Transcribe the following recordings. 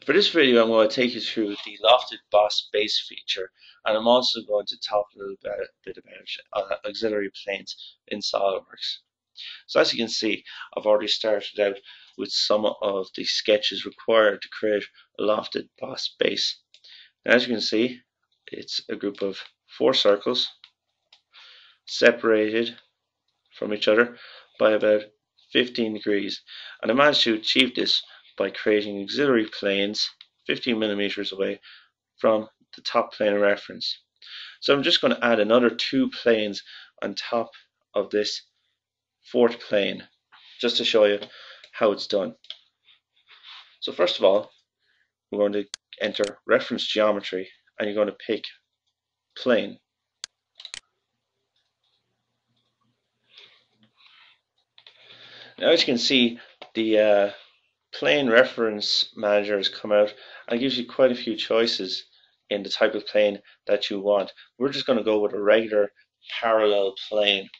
For this video, I'm going to take you through the Lofted Boss Base feature, and I'm also going to talk a little bit about auxiliary planes in SOLIDWORKS. So as you can see, I've already started out with some of the sketches required to create a Lofted Boss Base. And as you can see, it's a group of 4 circles separated from each other by about 15 degrees, and I managed to achieve this by creating auxiliary planes 15 millimeters away from the top plane of reference. So I'm just going to add another 2 planes on top of this 4th plane just to show you how it's done. So first of all, we're going to enter reference geometry and you're going to pick plane. Now as you can see, the plane reference manager has come out and gives you quite a few choices in the type of plane that you want. We're just going to go with a regular parallel plane.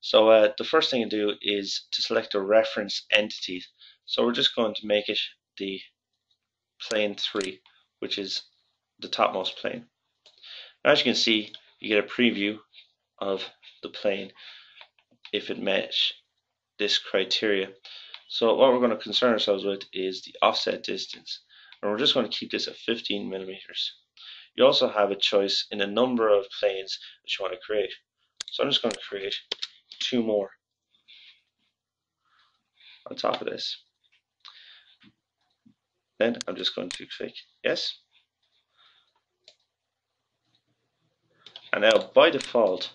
So the first thing to do is to select a reference entity. So we're just going to make it the plane 3, which is the topmost plane. Now, as you can see, you get a preview of the plane if it met this criteria. So what we're going to concern ourselves with is the offset distance, and we're just going to keep this at 15 millimeters. You also have a choice in a number of planes that you want to create. So I'm just going to create 2 more on top of this. Then I'm just going to click yes. And now by default,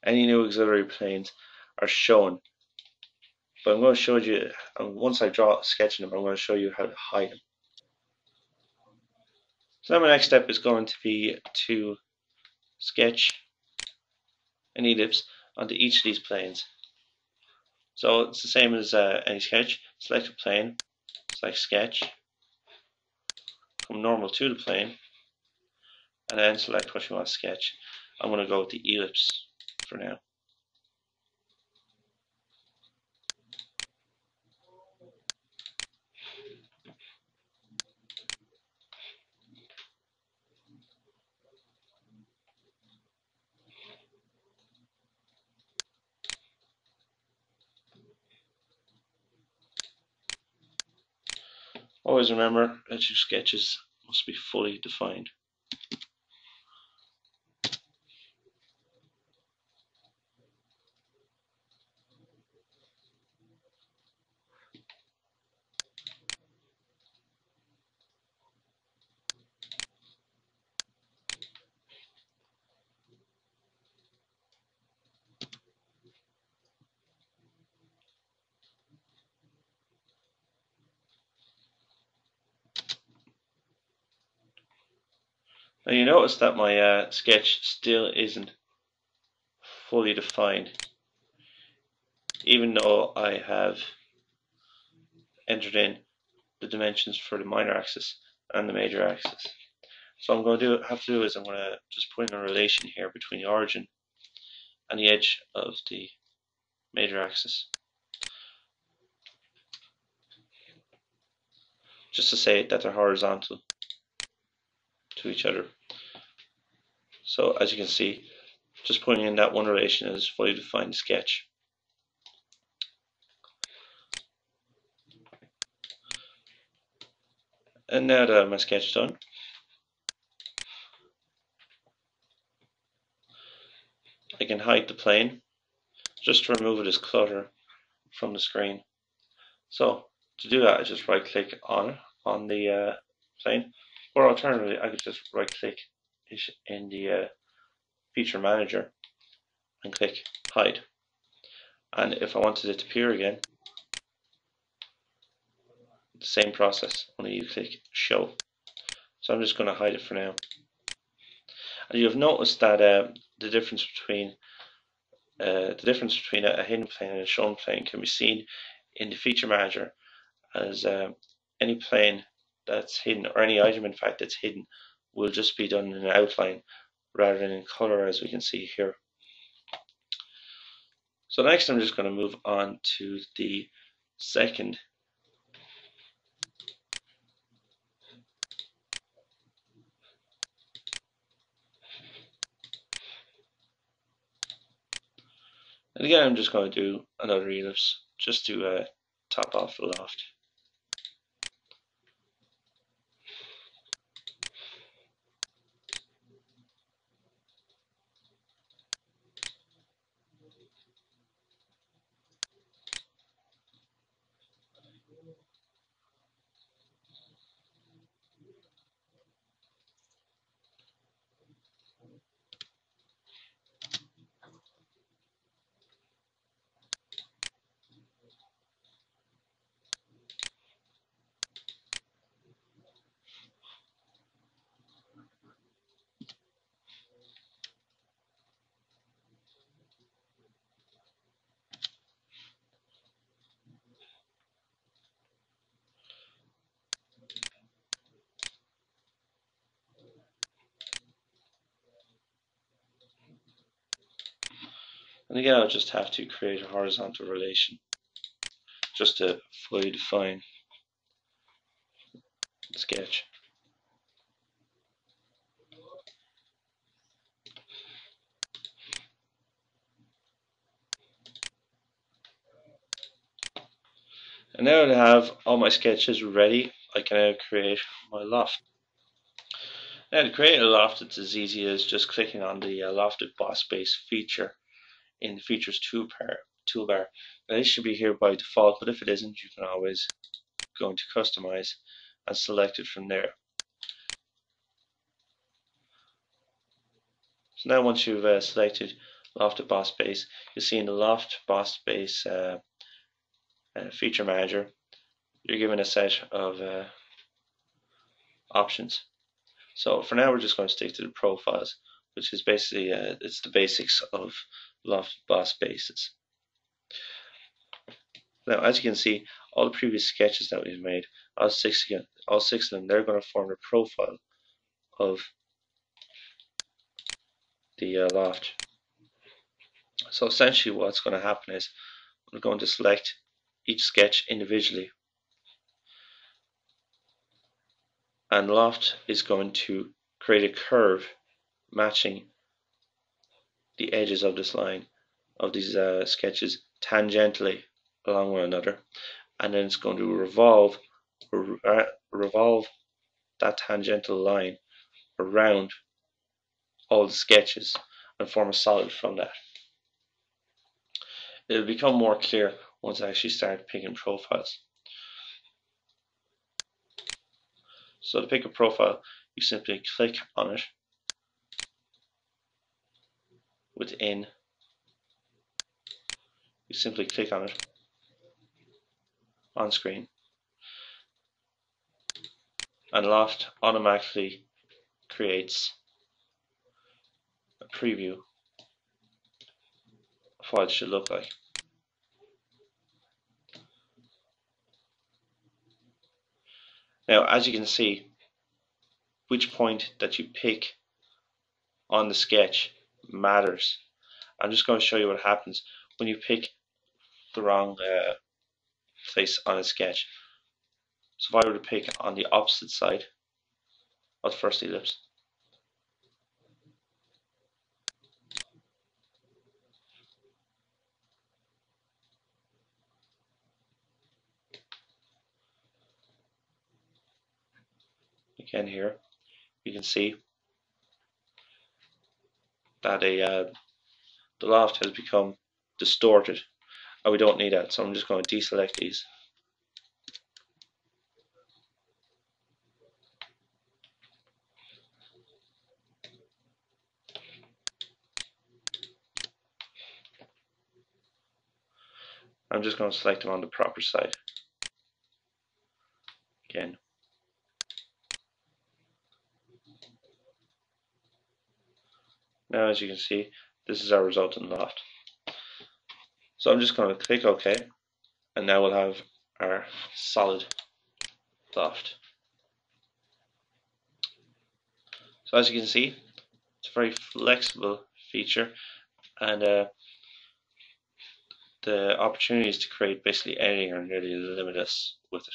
any new auxiliary planes are shown. But I'm going to show you, once I draw sketching them, I'm going to show you how to hide them. So now my next step is going to be to sketch an ellipse onto each of these planes. So it's the same as any sketch. Select a plane, select sketch, come normal to the plane, and then select what you want to sketch. I'm going to go with the ellipse for now. Always remember that your sketches must be fully defined. Now you notice that my sketch still isn't fully defined, even though I have entered in the dimensions for the minor axis and the major axis. So I'm going to have to do is I'm going to just put in a relation here between the origin and the edge of the major axis, just to say that they're horizontal to each other. So as you can see, just putting in that one relation is fully defined sketch. And now that my sketch is done, I can hide the plane just to remove it as clutter from the screen. So to do that, I just right click on the plane, or alternatively I could just right click it in the feature manager and click hide. And if I wanted it to appear again, the same process, only you click show. So I'm just going to hide it for now. And you've noticed that the difference between a hidden plane and a shown plane can be seen in the feature manager, as any plane that's hidden, or any item in fact that's hidden, will just be done in an outline rather than in color, as we can see here. So next I'm just going to move on to the second And again, I'm just going to do another ellipse just to top off the loft. And again, I'll just have to create a horizontal relation just to fully define the sketch. And now that I have all my sketches ready, I can now create my loft. Now to create a loft, it's as easy as just clicking on the Lofted Boss Base feature in the Features toolbar. Now this should be here by default, but if it isn't, you can always go into Customize and select it from there. So now once you've selected Lofted Boss Base, you'll see in the Loft Boss Base feature manager, you're given a set of options. So for now, we're just going to stick to the profiles, which is basically it's the basics of Lofted Boss Bases. Now, as you can see, all the previous sketches that we've made, all six of them, they're going to form the profile of the loft. So essentially, what's going to happen is we're going to select each sketch individually, and Loft is going to create a curve matching the edges of this line of these sketches tangentially along one another, and then it's going to revolve that tangential line around all the sketches and form a solid from that. It'll become more clear once I actually start picking profiles. So to pick a profile, you simply click on it within. You simply click on it on screen, and Loft automatically creates a preview of what it should look like. Now, as you can see, which point that you pick on the sketch matters. I'm just going to show you what happens when you pick the wrong place on a sketch. So if I were to pick on the opposite side of the first ellipse, again here, you can see that the loft has become distorted, and we don't need that, so I'm just going to deselect these. I'm just going to select them on the proper side again. Now, as you can see, this is our resultant loft. So I'm just going to click OK, and now we'll have our solid loft. So as you can see, it's a very flexible feature, and the opportunities to create basically anything are nearly limitless with it.